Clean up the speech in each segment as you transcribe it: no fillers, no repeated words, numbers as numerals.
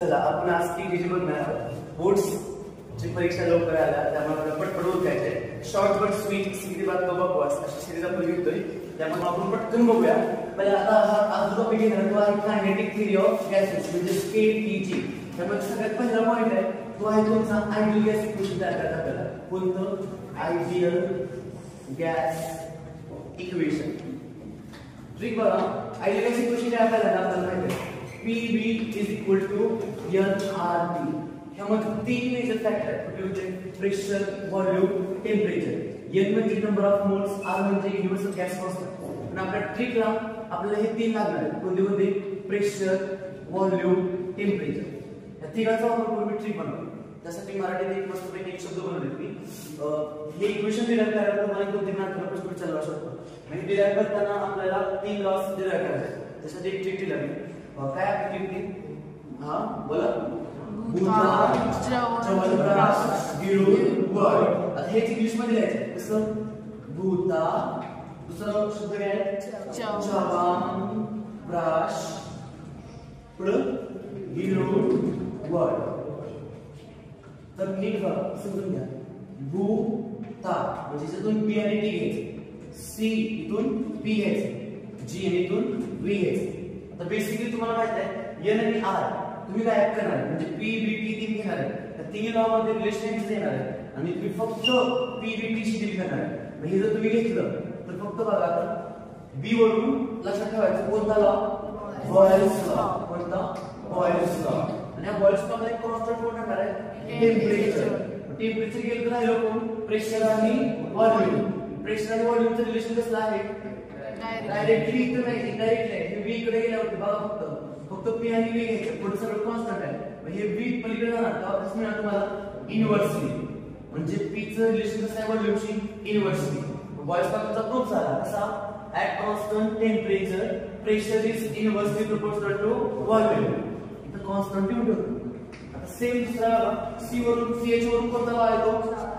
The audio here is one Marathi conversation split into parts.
चला आपण आज ती डिटेल बघणार आहोत. बोर्ड्स ची परीक्षा लवकर आल्या त्यामुळे आपण पटपट बघायचे. शॉर्ट बट स्वीट सीधी बात तो बकवास अशी सिरीज आपण घेतोय. त्यामुळे आपण पटकन बघूया. पहिला आता हा आज जो टॉपिक आहे तो आहे कायनेटिक थिअरी ऑफ गॅसेस म्हणजे केटीजी. त्यामुळे सगळ्यात पहिला पॉइंट आहे तो आहे तुमचा आयडियल गॅस इक्वेशन तयार करायचा आपल्याला. कोणतं आयडियल गॅस इक्वेशन. ठीक बघा आयडियल गॅस इक्वेशन काय आपल्याला माहिती आहे PV is equal to nRT. ह्यामध्ये तीन मेजर फॅक्टर आहेत. कुठले होते? Pressure, volume, temperature. n म्हणजे नंबर ऑफ मोल्स, r म्हणजे युनिव्हर्सल गॅस कॉन्स्टंट. आणि आपल्या ट्रिकला आपल्याला हे तीन लागणार आहेत. कोणते? Pressure, volume, temperature. या तिघांचा वापर करून मी ट्रिक बनवतो. त्यासाठी मराठीत एक मस्तपैकी एक शब्द बनवले मी. हे इक्वेशन डिराइव्ह करायला तुम्हाला दोन-तीन मार्काला प्रश्न विचारला शकतो. म्हणजे डिराइव्ह करताना आपल्याला तीन लॉस डिराइव्ह करायचे. त्यासाठी एक ट्रिक दिली मी. काय ऍक्टिव्हिटी? हा बोला. भूता चवनप्राश गिळून वळ. आता हे इंग्लिश मध्ये लिहायचं कसं? भूता, दुसरा शब्द काय आहे? चवनप्राश गिळून वळ. तर नीट समजून घ्या. भूता म्हणजे इथून बी आणि टी घ्यायचं, सी इथून बी घ्यायचं, जी आणि इथून व्ही घ्यायचं. आता बेसिकली तुम्हाला माहित आहे एन आणि आर तुम्ही काय ऍड करणार म्हणजे पी बी टी तीन घेणार आहे. त्या तिन्ही लॉ मध्ये रिलेशनशिप येणार आहे आणि तुम्ही फक्त पी बी टी शी डील करणार आहे. म्हणजे जर तुम्ही घेतलं तर फक्त बघा आता बी वरून लक्षात ठेवायचं कोणता लॉ? Boyle's law. कोणता? Boyle's law. आणि या बॉयल्स लॉ मध्ये कॉन्स्टंट कोण राहणार आहे? टेम्परेचर. टेम्परेचर गेलं तर राहिलं कोण? प्रेशर आणि व्हॉल्यूम. प्रेशर आणि व्हॉल्यूमचं रिलेशन कसं आहे? डायरेक्टली इथं नाही, इनडायरेक्टली आहे. व्ही इकडे गेल्यावरती बघा फक्त पी आणि व्ही घ्यायचं. पुढे सगळं कॉन्स्टंट आहे. हे व्ही पलीकडे जाणार तेव्हा कसं मिळणार तुम्हाला? इनव्हर्सली. म्हणजे पी चं रिलेशन कसं आहे व्हॉल्यूमशी? इनव्हर्सली. बॉयल्स लॉचा प्रूफ झाला कसा? At constant temperature pressure is inversely proportional to volume. इथं कॉन्स्टंट ठेवतो. आता सेम दुसरा सी वरून सीएच वरून कोणता लॉ आहे तो?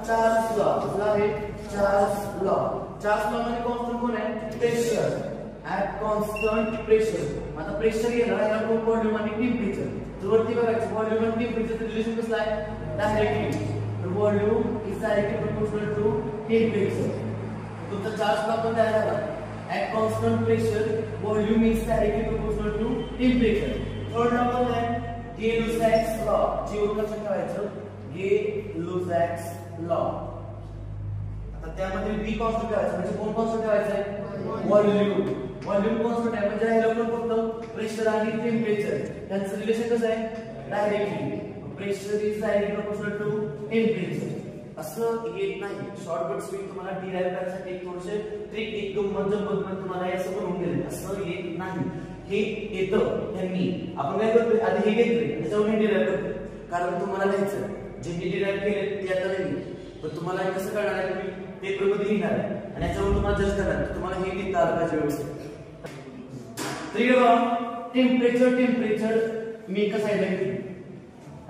Charles law. कुठला आहे? Charles law. चार्ल्स लॉ मध्ये कॉन्स्टंट कोण आहे? प्रेशर. At constant pressure. आता प्रेशर घेणार आहे कोण? व्हॉल्यूम आणि टेम्परेचर. तर वरती बघायचं व्हॉल्यूम आणि टेम्परेचरचं रिलेशन कसं आहे? डायरेक्टली. तर volume is directly proportional to temperature. तुमचा चार्ल्स लॉ पण तयार झाला. At constant pressure volume is directly proportional to temperature. Third law कोण आहे? Gay Lussac's law. जी वरून लक्षात ठेवायचं गे-लुसॅक्स लॉ. त्यामध्ये व्ही कॉन्स्टंट ठेवायचं म्हणजे कोण कॉन्स्टंट ठेवायचं आहे? व्हॉल्यूम. व्हॉल्यूम कॉन्स्टंट आहे म्हणजे राहिलं पण फक्त प्रेशर आणि टेम्परेचर. त्यांचं रिलेशन कसं आहे? Directly. Pressure is directly proportional to temperature. असं येत नाही. शॉर्ट बट स्वीट तुम्हाला डिराइव्ह करण्यासाठी एक थोडेसे ट्रिक एक गंमत जमत तुम्हाला असं बनवून दिले. असं येत नाही. हे येतं त्यांनी. आपण काय करतोय आधी हे घेतोय त्याच्यावर डिराइव्ह करतोय कारण तुम्हाला लिहायचं जे डिराइव्ह केले ते आता नाही. पण तुम्हाला कसं करणार आहे? तुम्ही पेपर मध्ये लिहिणार आहे आणि याच्यावर तुम्हाला जज करणार आहे. तुम्हाला हे लिहिता आलं पाहिजे व्यवस्थित. टेम्परेचर मी एका साईडला घेतली.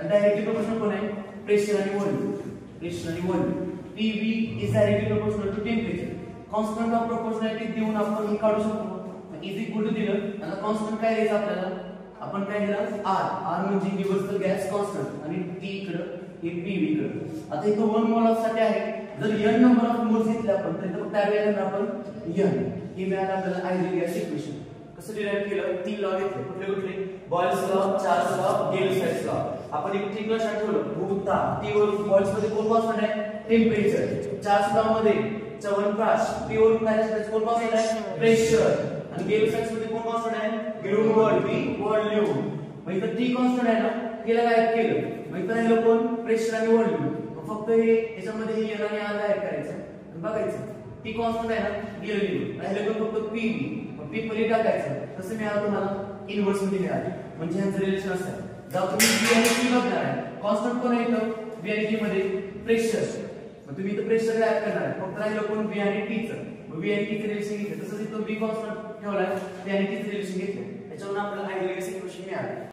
डायरेक्टली प्रोपोर्शनल कोण आहे? प्रेशर आणि व्हॉल्यूम. प्रेशर आणि volume. PV is directly proportional to temperature. Constant of proportionality देऊन आपण हे काढू शकतो. इज इक्वल टू दिलं. आता कॉन्स्टंट काय द्यायचं आपल्याला? आपण काय दिलं? R म्हणजे युनिव्हर्सल गॅस कॉन्स्टंट आणि T इकडं हे PV इकडं. आता इथं 1 मोल साठी आहे. जर n नंबर ऑफ मोल्स घेतले आपण तर फक्त त्यावेळेला आपण n हे मिळालं आपल्याला आयडियल गॅस इक्वेशन. कसं डिराइव्ह केलं? तीन लॉ घेतले. कुठले? Boyle's law, Charles law, Gay Lussac's law. आपण एक ट्रिक लक्षात ठेवलं. भूता टी वरून बॉयल्स मध्ये कोण कॉन्स्टंट आहे? टेम्परेचर. चार्ल्स लॉ मध्ये चवनप्राश टी वरून काय कोण कॉन्स्टंट आहे? प्रेशर. आणि गे-लुसॅक्स मध्ये कोण कॉन्स्टंट आहे? गिळून वळ व्हॉल्यूम. मग इथं टी कॉन्स्टंट आहे ना तिला काय केलं? मग इथं राहिलं कोण? प्रेशर आणि व्हॉल्यूम. फक्त हे याच्यामध्ये हे n आणि r ऍड करायचं आणि बघायचं टी कॉन्स्टंट आहे ना गेलं राहिलं पण फक्त PV. मग P पली टाकायचं. कसं मिळालं तुम्हाला? इनव्हर्स मध्ये मिळालं. म्हणजे ह्याचं रिलेशन असतं. जर तुम्ही V आणि T बघणार आहे कॉन्स्टंट कोण आहे इथं? V आणि T मध्ये प्रेशर. मग तुम्ही इथं प्रेशर ऍड करणार आहे. फक्त राहिलं कोण? V आणि T चं. मग V आणि T चं रिलेशन घेतलं. तसंच इथं V कॉन्स्टंट ठेवलाय V आणि T चं रिलेशन घेतलं. त्याच्यावरून आपल्याला आयडियल गॅस इक्वेशन मिळालं.